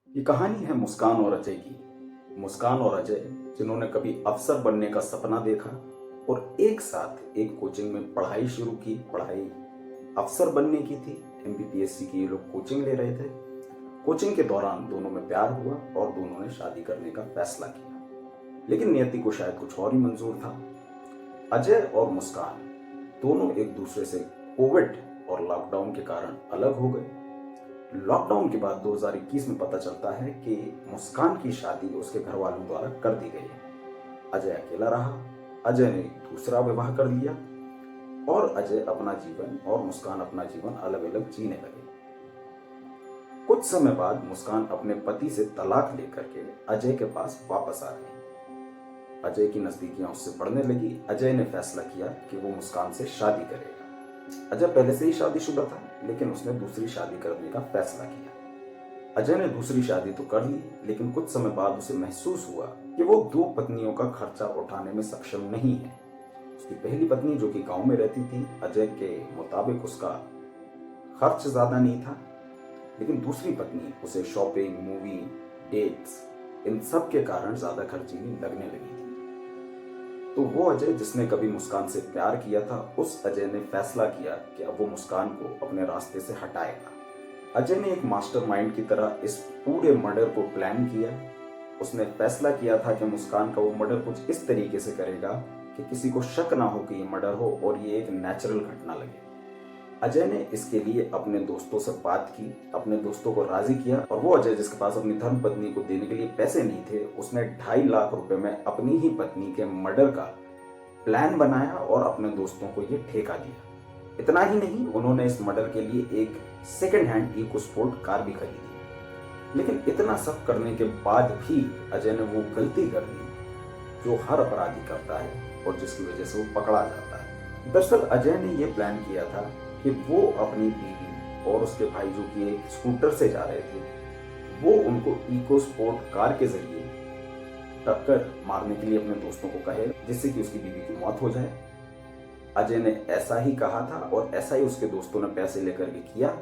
ये कहानी है मुस्कान और अजय की। मुस्कान और अजय जिन्होंने कभी अफसर बनने का सपना देखा और एक साथ एक कोचिंग में पढ़ाई शुरू की। पढ़ाई अफसर बनने की थी। एमपीपीएससी की ये लोग कोचिंग ले रहे थे। कोचिंग के दौरान दोनों में प्यार हुआ और दोनों ने शादी करने का फैसला किया, लेकिन नियति को शायद कुछ और ही मंजूर था। अजय और मुस्कान दोनों एक दूसरे से कोविड और लॉकडाउन के कारण अलग हो गए। लॉकडाउन के बाद 2021 में पता चलता है कि मुस्कान की शादी उसके घर वालों द्वारा कर दी गई है। अजय अकेला रहा। अजय ने दूसरा विवाह कर लिया और अजय अपना जीवन और मुस्कान अपना जीवन अलग अलग जीने लगे। कुछ समय बाद मुस्कान अपने पति से तलाक लेकर के अजय के पास वापस आ गई। अजय की नजदीकियां उससे बढ़ने लगी। अजय ने फैसला किया कि वो मुस्कान से शादी करेगा। अजय पहले से ही शादीशुदा था, लेकिन उसने दूसरी शादी करने का फैसला किया। अजय ने दूसरी शादी तो कर ली, लेकिन कुछ समय बाद उसे महसूस हुआ कि वो दो पत्नियों का खर्चा उठाने में सक्षम नहीं है। उसकी पहली पत्नी जो कि गांव में रहती थी, अजय के मुताबिक उसका खर्च ज्यादा नहीं था, लेकिन दूसरी पत्नी उसे शॉपिंग, मूवी, डेट्स, इन सब के कारण ज्यादा खर्चीली लगने लगी थी। तो वो अजय जिसने कभी मुस्कान से प्यार किया था, उस अजय ने फैसला किया कि अब वो मुस्कान को अपने रास्ते से हटाएगा। अजय ने एक मास्टरमाइंड की तरह इस पूरे मर्डर को प्लान किया। उसने फैसला किया था कि मुस्कान का वो मर्डर कुछ इस तरीके से करेगा कि किसी को शक ना हो कि ये मर्डर हो और ये एक नेचुरल घटना लगे। अजय ने इसके लिए अपने दोस्तों से बात की, अपने दोस्तों को राजी किया, और वो अजय जिसके पास अपनी धर्म पत्नी को देने के लिए पैसे नहीं थे, उसने 2.5 लाख रुपए में अपनी ही पत्नी के मर्डर का प्लान बनाया और अपने दोस्तों को ये ठेका दिया। इतना ही नहीं, उन्होंने इस मर्डर के लिए एक second hand EcoSport car भी खरीदी। लेकिन इतना सब करने के बाद भी अजय ने वो गलती कर दी जो हर अपराधी करता है और जिसकी वजह से वो पकड़ा जाता है। दरअसल अजय ने ये प्लान किया था कि वो अपनी बीवी और उसके भाई जो कि एक स्कूटर से जा रहे थे, वो उनको इको स्पोर्ट कार के जरिए टक्कर मारने के लिए अपने दोस्तों को कहे, जिससे कि उसकी बीवी की मौत हो जाए। अजय ने ऐसा ही कहा था और ऐसा ही उसके दोस्तों ने पैसे लेकर के किया।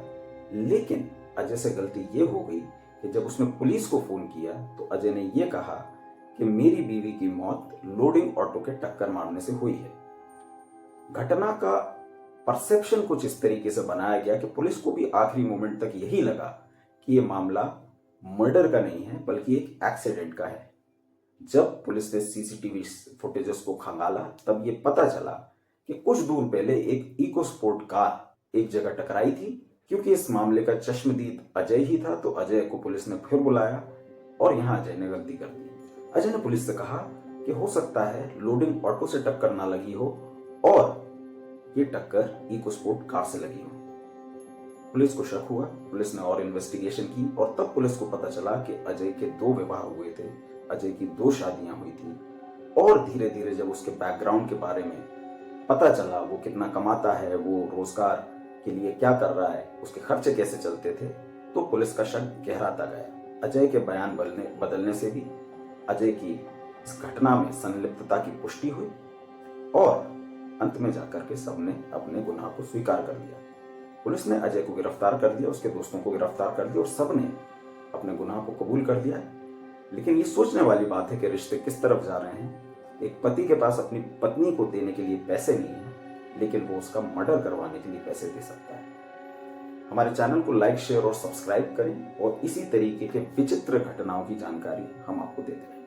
लेकिन अजय से गलती ये हो गई कि जब उसने पुलिस को फोन किया तो अजय ने ये कहा कि मेरी बीवी की मौत लोडिंग ऑटो के टक्कर मारने से हुई है। घटना का परसेप्शन कुछ इस तरीके से बनाया गया कि पुलिस को भी आखिरी मोमेंट तक यही लगा कि ये मामला मर्डर का नहीं है बल्कि एक एक्सीडेंट का है। जब पुलिस ने सीसीटीवी फुटेजेस को खंगाला तब ये पता चला कि कुछ दूर पहले एक इको स्पोर्ट कार एक जगह टकराई थी। क्योंकि इस मामले का चश्मदीद अजय ही था, तो अजय को पुलिस ने फिर बुलाया और यहाँ अजय ने गलती कर दी। अजय ने पुलिस से कहा कि हो सकता है लोडिंग ऑटो से टक्कर ना लगी हो और ये टक्कर इको स्पोर्ट कार से लगी हो। पुलिस को शक हुआ, पुलिस ने और इन्वेस्टिगेशन की और तब पुलिस को पता चला कि अजय के 2 विवाह हुए थे, अजय की 2 शादियां हुई थी। और धीरे धीरे जब उसके बैकग्राउंड के बारे में पता चला, वो कितना कमाता है, वो रोजगार के लिए क्या कर रहा है, उसके खर्चे कैसे चलते थे, तो पुलिस का शक गहराता गया। अजय के बयान बदलने से भी अजय की इस घटना में संलिप्तता की पुष्टि हुई और अंत में जाकर के सबने अपने गुनाह को स्वीकार कर लिया। पुलिस ने अजय को गिरफ्तार कर दिया, उसके दोस्तों को गिरफ्तार कर दिया और सबने अपने गुनाह को कबूल कर दिया। लेकिन ये सोचने वाली बात है कि रिश्ते किस तरफ जा रहे हैं। एक पति के पास अपनी पत्नी को देने के लिए पैसे नहीं है, लेकिन वो उसका मर्डर करवाने के लिए पैसे दे सकता है। हमारे चैनल को लाइक, शेयर और सब्सक्राइब करें और इसी तरीके के विचित्र घटनाओं की जानकारी हम आपको देते रहें।